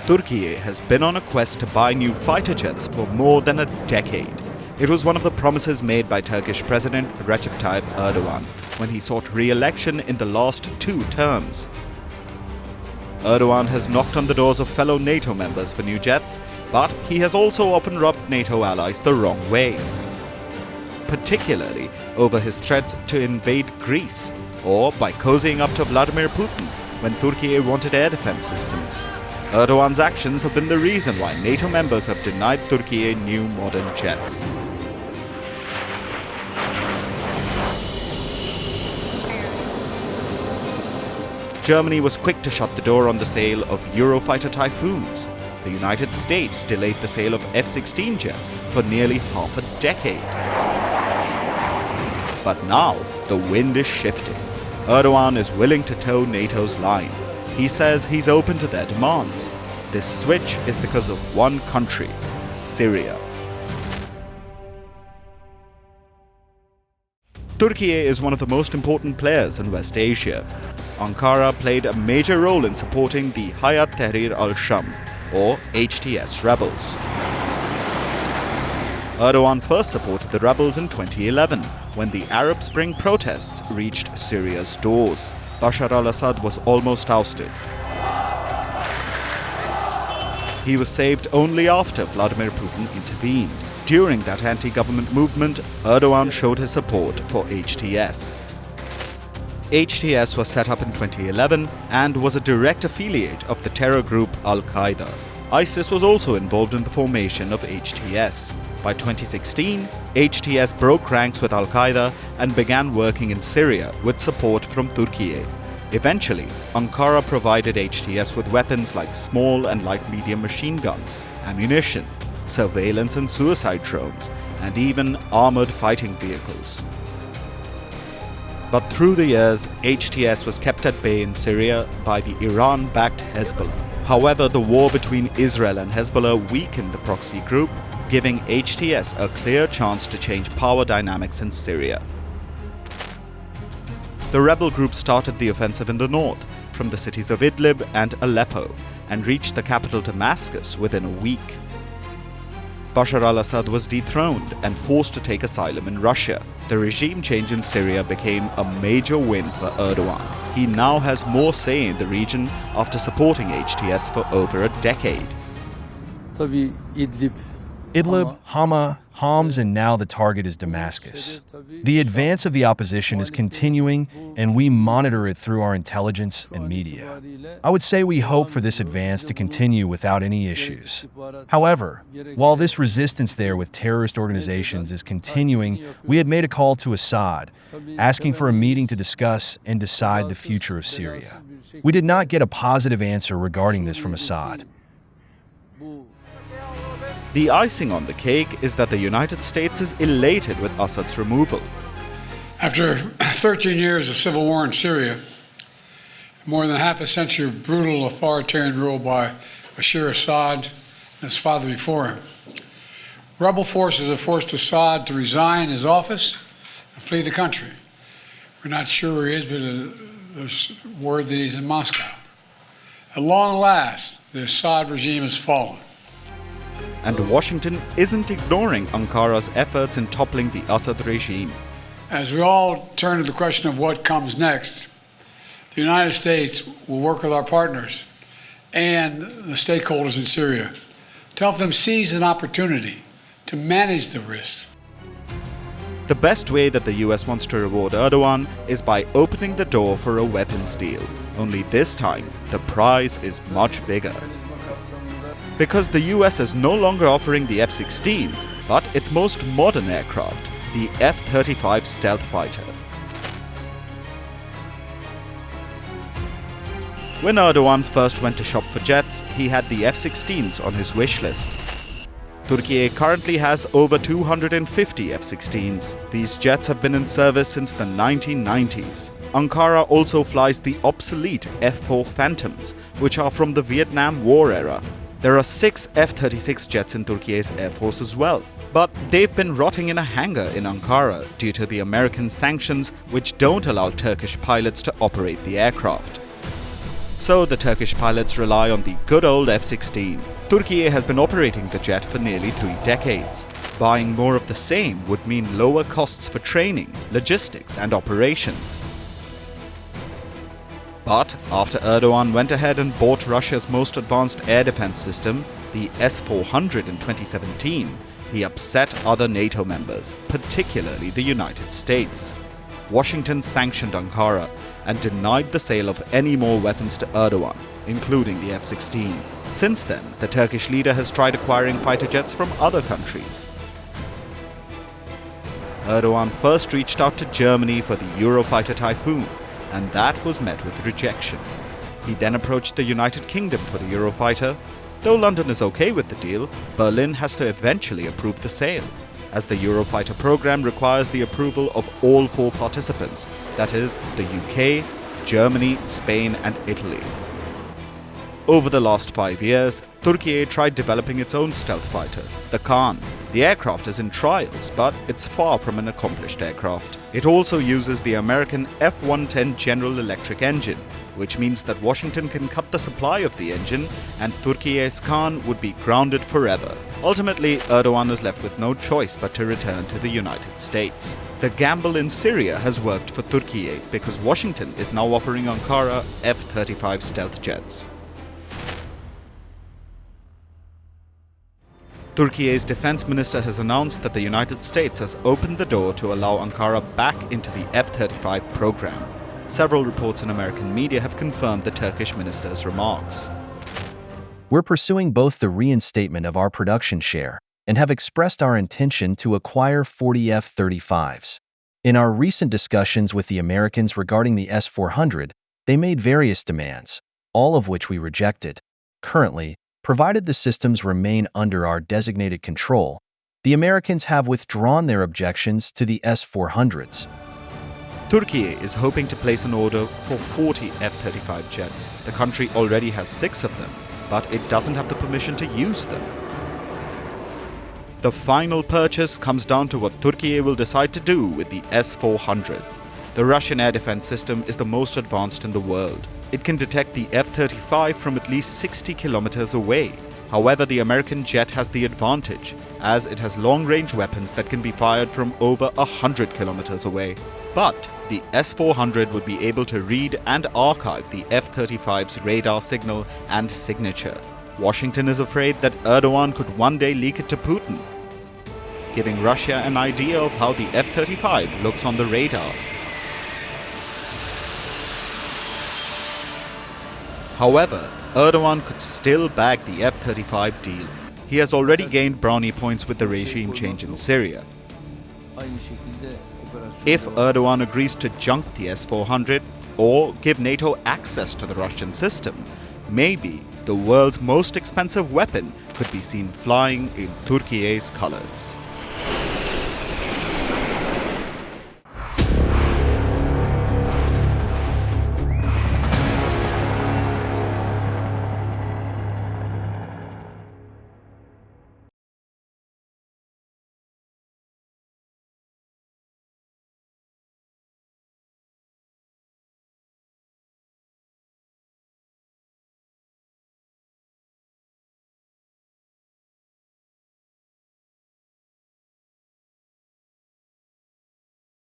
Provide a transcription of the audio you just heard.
Turkey has been on a quest to buy new fighter jets for more than a decade. It was one of the promises made by Turkish President Recep Tayyip Erdogan when he sought re-election in the last 2 terms. Erdogan has knocked on the doors of fellow NATO members for new jets, but he has also often rubbed NATO allies the wrong way, particularly over his threats to invade Greece, or by cozying up to Vladimir Putin when Turkey wanted air defense systems. Erdogan's actions have been the reason why NATO members have denied Turkey new modern jets. Germany was quick to shut the door on the sale of Eurofighter Typhoons. The United States delayed the sale of F-16 jets for nearly half a decade. But now, the wind is shifting. Erdogan is willing to toe NATO's line. He says he's open to their demands. This switch is because of one country, Syria. Turkey is one of the most important players in West Asia. Ankara played a major role in supporting the Hayat Tahrir al-Sham, or HTS rebels. Erdogan first supported the rebels in 2011, when the Arab Spring protests reached Syria's doors. Bashar Al-Assad was almost ousted. He was saved only after Vladimir Putin intervened. During that anti-government movement, Erdogan showed his support for HTS. HTS was set up in 2011 and was a direct affiliate of the terror group Al-Qaeda. ISIS was also involved in the formation of HTS. By 2016, HTS broke ranks with Al-Qaeda and began working in Syria with support from Turkey. Eventually, Ankara provided HTS with weapons like small and light-medium machine guns, ammunition, surveillance and suicide drones, and even armored fighting vehicles. But through the years, HTS was kept at bay in Syria by the Iran-backed Hezbollah. However, the war between Israel and Hezbollah weakened the proxy group, giving HTS a clear chance to change power dynamics in Syria. The rebel group started the offensive in the north, from the cities of Idlib and Aleppo, and reached the capital Damascus within a week. Bashar al-Assad was dethroned and forced to take asylum in Russia. The regime change in Syria became a major win for Erdogan. He now has more say in the region after supporting HTS for over a decade. Idlib, Hama, Homs, and now the target is Damascus. The advance of the opposition is continuing, and we monitor it through our intelligence and media. I would say we hope for this advance to continue without any issues. However, while this resistance there with terrorist organizations is continuing, we had made a call to Assad, asking for a meeting to discuss and decide the future of Syria. We did not get a positive answer regarding this from Assad. The icing on the cake is that the United States is elated with Assad's removal. After 13 years of civil war in Syria, more than half a century of brutal authoritarian rule by Bashar Assad and his father before him, rebel forces have forced Assad to resign his office and flee the country. We're not sure where he is, but there's word that he's in Moscow. At long last, the Assad regime has fallen. And Washington isn't ignoring Ankara's efforts in toppling the Assad regime. As we all turn to the question of what comes next, the United States will work with our partners and the stakeholders in Syria to help them seize an opportunity to manage the risks. The best way that the US wants to reward Erdogan is by opening the door for a weapons deal. Only this time, the prize is much bigger. Because the US is no longer offering the F-16, but its most modern aircraft, the F-35 stealth fighter. When Erdogan first went to shop for jets, he had the F-16s on his wish list. Turkey currently has over 250 F-16s. These jets have been in service since the 1990s. Ankara also flies the obsolete F-4 Phantoms, which are from the Vietnam War era. There are 6 F-36 jets in Turkey's Air Force as well. But they've been rotting in a hangar in Ankara due to the American sanctions which don't allow Turkish pilots to operate the aircraft. So the Turkish pilots rely on the good old F-16. Turkey has been operating the jet for nearly 3 decades. Buying more of the same would mean lower costs for training, logistics and operations. But after Erdogan went ahead and bought Russia's most advanced air defense system, the S-400 in 2017, he upset other NATO members, particularly the United States. Washington sanctioned Ankara and denied the sale of any more weapons to Erdogan, including the F-16. Since then, the Turkish leader has tried acquiring fighter jets from other countries. Erdogan first reached out to Germany for the Eurofighter Typhoon, and that was met with rejection. He then approached the United Kingdom for the Eurofighter. Though London is okay with the deal, Berlin has to eventually approve the sale, as the Eurofighter program requires the approval of all 4 participants, that is, the UK, Germany, Spain and Italy. Over the last 5 years, Turkey tried developing its own stealth fighter, the Khan. The aircraft is in trials, but it's far from an accomplished aircraft. It also uses the American F-110 General Electric engine, which means that Washington can cut the supply of the engine and Turkey's Khan would be grounded forever. Ultimately, Erdogan is left with no choice but to return to the United States. The gamble in Syria has worked for Turkey because Washington is now offering Ankara F-35 stealth jets. Turkey's defense minister has announced that the United States has opened the door to allow Ankara back into the F-35 program. Several reports in American media have confirmed the Turkish minister's remarks. We're pursuing both the reinstatement of our production share and have expressed our intention to acquire 40 F-35s. In our recent discussions with the Americans regarding the S-400, they made various demands, all of which we rejected. Currently, provided the systems remain under our designated control, the Americans have withdrawn their objections to the S-400s. Turkey is hoping to place an order for 40 F-35 jets. The country already has 6 of them, but it doesn't have the permission to use them. The final purchase comes down to what Turkey will decide to do with the S-400. The Russian air defense system is the most advanced in the world. It can detect the F-35 from at least 60 kilometers away. However, the American jet has the advantage, as it has long-range weapons that can be fired from over 100 kilometers away. But the S-400 would be able to read and archive the F-35's radar signal and signature. Washington is afraid that Erdogan could one day leak it to Putin, giving Russia an idea of how the F-35 looks on the radar. However, Erdogan could still bag the F-35 deal. He has already gained brownie points with the regime change in Syria. If Erdogan agrees to junk the S-400 or give NATO access to the Russian system, maybe the world's most expensive weapon could be seen flying in Turkey's colors.